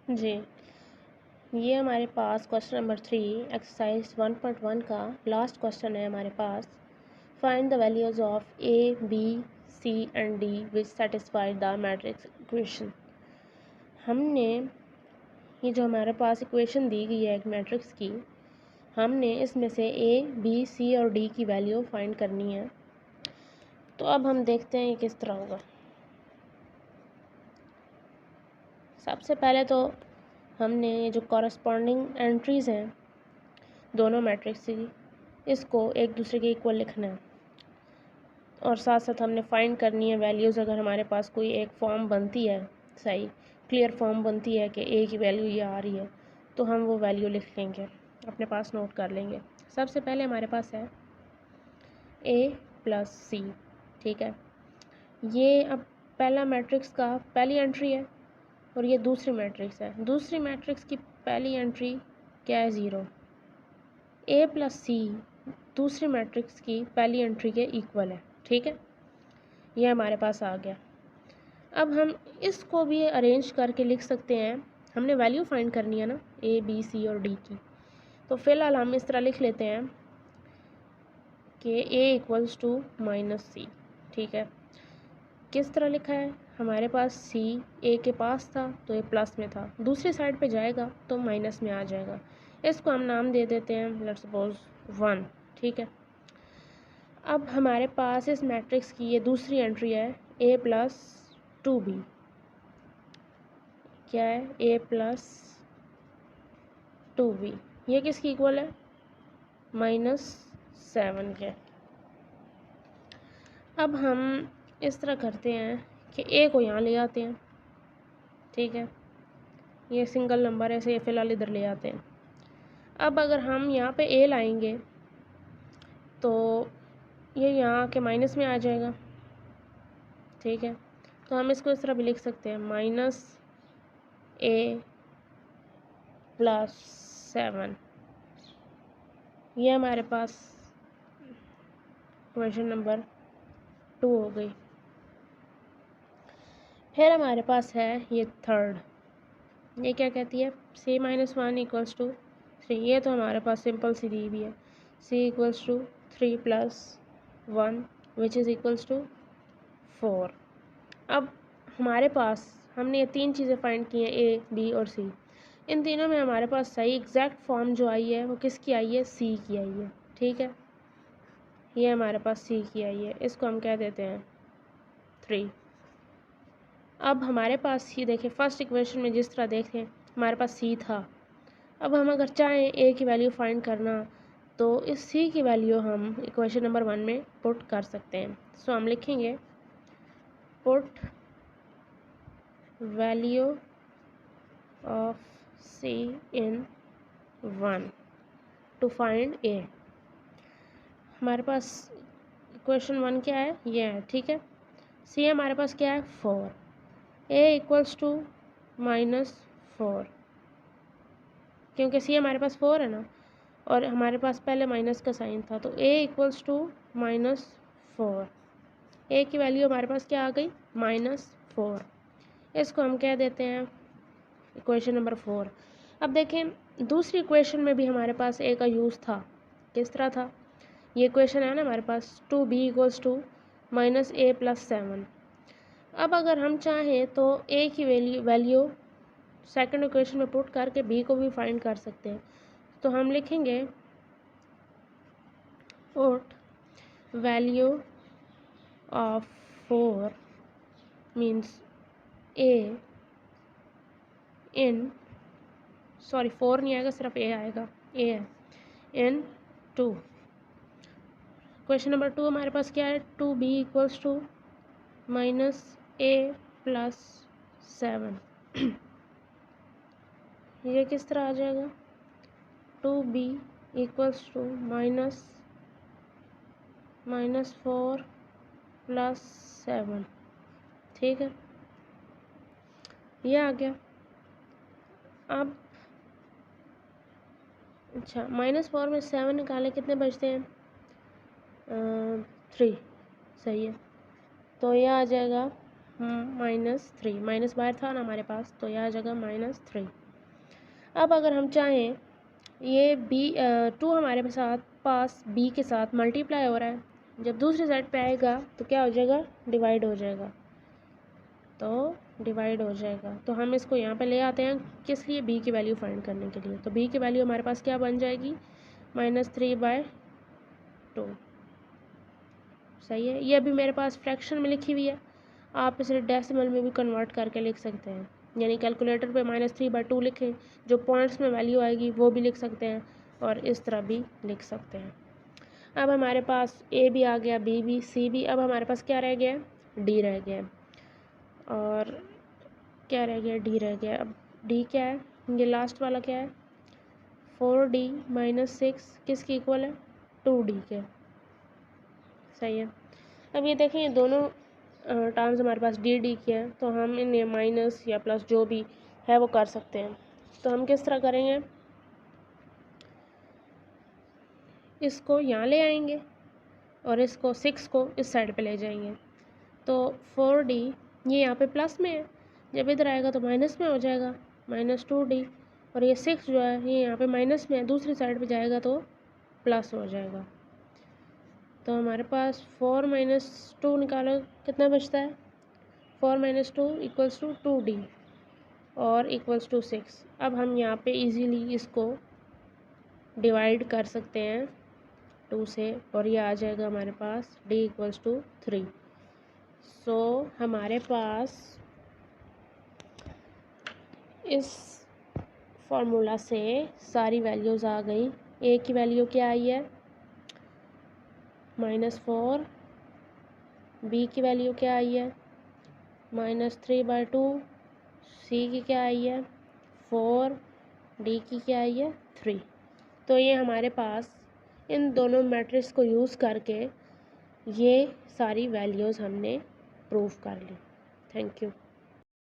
जी, ये हमारे पास question number 3 exercise 1.1 का लास्ट क्वेश्चन है हमारे पास। Find the values of A B C and D which satisfy the matrix equation. हमने ये जो हमारे पास इक्वेशन दी गई है एक मैट्रिक्स की, हमने इसमें से ए बी सी और डी की वैल्यू फाइंड करनी है। तो अब हम देखते हैं ये किस तरह होगा। सबसे पहले तो हमने ये जो कॉरस्पॉन्डिंग एंट्रीज़ हैं दोनों मैट्रिक्स की, इसको एक दूसरे के इक्वल लिखना है और साथ साथ हमने फाइंड करनी है वैल्यूज़। अगर हमारे पास कोई एक फॉर्म बनती है, सही क्लियर फॉर्म बनती है कि ए की वैल्यू ये आ रही है, तो हम वो वैल्यू लिख लेंगे, अपने पास नोट कर लेंगे। सबसे पहले हमारे पास है ए प्लस सी, ठीक है। ये अब पहला मैट्रिक्स का पहली एंट्री है और ये दूसरी मैट्रिक्स है। दूसरी मैट्रिक्स की पहली एंट्री क्या है? 0। ए प्लस सी दूसरी मैट्रिक्स की पहली एंट्री के इक्वल है, ठीक है। ये हमारे पास आ गया। अब हम इसको भी अरेंज करके लिख सकते हैं। हमने वैल्यू फाइंड करनी है ना ए बी सी और डी की, तो फिलहाल हम इस तरह लिख लेते हैं कि ए इक्वल्स टू माइनस सी, ठीक है। किस तरह लिखा है? हमारे पास सी ए के पास था तो ये प्लस में था, दूसरी साइड पे जाएगा तो माइनस में आ जाएगा। इसको हम नाम दे देते हैं लेट्स सपोज 1, ठीक है। अब हमारे पास इस मैट्रिक्स की ये दूसरी एंट्री है ए प्लस 2b। क्या है? ए प्लस 2b। ये किसकी इक्वल है? -7 के। अब हम इस तरह करते हैं कि ए को यहाँ ले आते हैं, ठीक है। ये सिंगल नंबर है, इसे फिलहाल इधर ले आते हैं। अब अगर हम यहाँ पे ए लाएंगे तो ये यहाँ के माइनस में आ जाएगा, ठीक है। तो हम इसको इस तरह भी लिख सकते हैं -a प्लस 7। ये हमारे पास क्वेश्चन नंबर 2 हो गई। फिर हमारे पास है ये थर्ड। ये क्या कहती है? c - 1 equals to 3। ये तो हमारे पास सिंपल सी दी भी है, c equals to 3 plus 1 which is equals to 4। अब हमारे पास हमने ये तीन चीज़ें फाइंड की हैं, ए बी और सी। इन तीनों में हमारे पास सही एग्जैक्ट फॉर्म जो आई है वो किसकी आई है? सी की आई है, ठीक है। ये हमारे पास सी की आई है, इसको हम कह देते हैं 3। अब हमारे पास ये देखें, फर्स्ट इक्वेशन में जिस तरह देखें हमारे पास सी था। अब हम अगर चाहें ए की वैल्यू फाइंड करना तो इस सी की वैल्यू हम इक्वेशन नंबर 1 में पुट कर सकते हैं। सो हम लिखेंगे put value of C in 1 to find A. हमारे पास इक्वेशन 1 क्या है? ये है, ठीक है। सी हमारे पास क्या है? 4। ए इक्वल्स टू -4, क्योंकि सी हमारे पास 4 है ना और हमारे पास पहले माइनस का साइन था, तो ए इक्वल्स टू -4। ए की वैल्यू हमारे पास क्या आ गई? -4। इसको हम कह देते हैं इक्वेशन नंबर 4। अब देखें दूसरी इक्वेशन में भी हमारे पास ए का यूज़ था। किस तरह था? ये इक्वेशन है ना हमारे पास 2b equals to -a plus 7। अब अगर हम चाहें तो ए की वैल्यू सेकंड इक्वेशन में पुट करके बी को भी फाइंड कर सकते हैं। तो हम लिखेंगे put value of 4 means A in, sorry 4 नहीं आएगा, सिर्फ ए आएगा, ए है, इन 2। क्वेश्चन नंबर 2 हमारे पास क्या है? 2b equals to -a plus 7। ये किस तरह आ जाएगा? 2b इक्वल्स टू -4 प्लस 7, ठीक है। ये आ गया। अब अच्छा, -4 में 7 निकाले कितने बचते हैं? 3, सही है। तो ये आ जाएगा -3, माइनस बाहर था ना हमारे पास, तो यह आ जाएगा -3। अब अगर हम चाहें ये टू हमारे साथ पास बी के साथ मल्टीप्लाई हो रहा है, जब दूसरी साइड पे आएगा तो क्या हो जाएगा, डिवाइड हो जाएगा। तो डिवाइड हो जाएगा, तो हम इसको यहाँ पे ले आते हैं, किस लिए, बी की वैल्यू फाइंड करने के लिए। तो बी की वैल्यू हमारे पास क्या बन जाएगी, -3/2। सही है, ये अभी मेरे पास फ्रैक्शन में लिखी हुई है, आप इसे डेसिमल में भी कन्वर्ट करके लिख सकते हैं, यानी कैलकुलेटर पे -3/2 लिखें, जो पॉइंट्स में वैल्यू आएगी वो भी लिख सकते हैं और इस तरह भी लिख सकते हैं। अब हमारे पास ए भी आ गया, बी भी, सी भी, अब हमारे पास क्या रह गया, डी रह गया, और क्या रह गया, डी रह गया। अब डी क्या है, ये लास्ट वाला क्या है, 4D - 6 किसके इक्वल है, 2D के। सही है, अब ये देखें ये दोनों टर्म्स हमारे पास डी डी के हैं, तो हम इन्हें माइनस या प्लस जो भी है वो कर सकते हैं। तो हम किस तरह करेंगे, इसको यहाँ ले आएंगे और इसको 6 को इस साइड पे ले जाएंगे, तो 4D ये यहाँ पे प्लस में है, जब इधर आएगा तो माइनस में हो जाएगा, -2D, और ये 6 जो है ये यहाँ पे माइनस में है, दूसरी साइड पे जाएगा तो प्लस हो जाएगा। तो हमारे पास 4 - 2 निकालो, कितना बचता है, 4 - 2 = 2D और = 6। अब हम यहाँ पे इजीली इसको डिवाइड कर सकते हैं 2 से, और ये आ जाएगा हमारे पास D = 3। सो हमारे पास इस फार्मूला से सारी वैल्यूज़ आ गई। ए की वैल्यू क्या आई है, -4, बी की वैल्यू क्या आई है, -3/2, सी की क्या आई है 4, डी की क्या आई है 3। तो ये हमारे पास इन दोनों मैट्रिक्स को यूज़ करके ये सारी वैल्यूज़ हमने प्रूव कर ली। Thank you.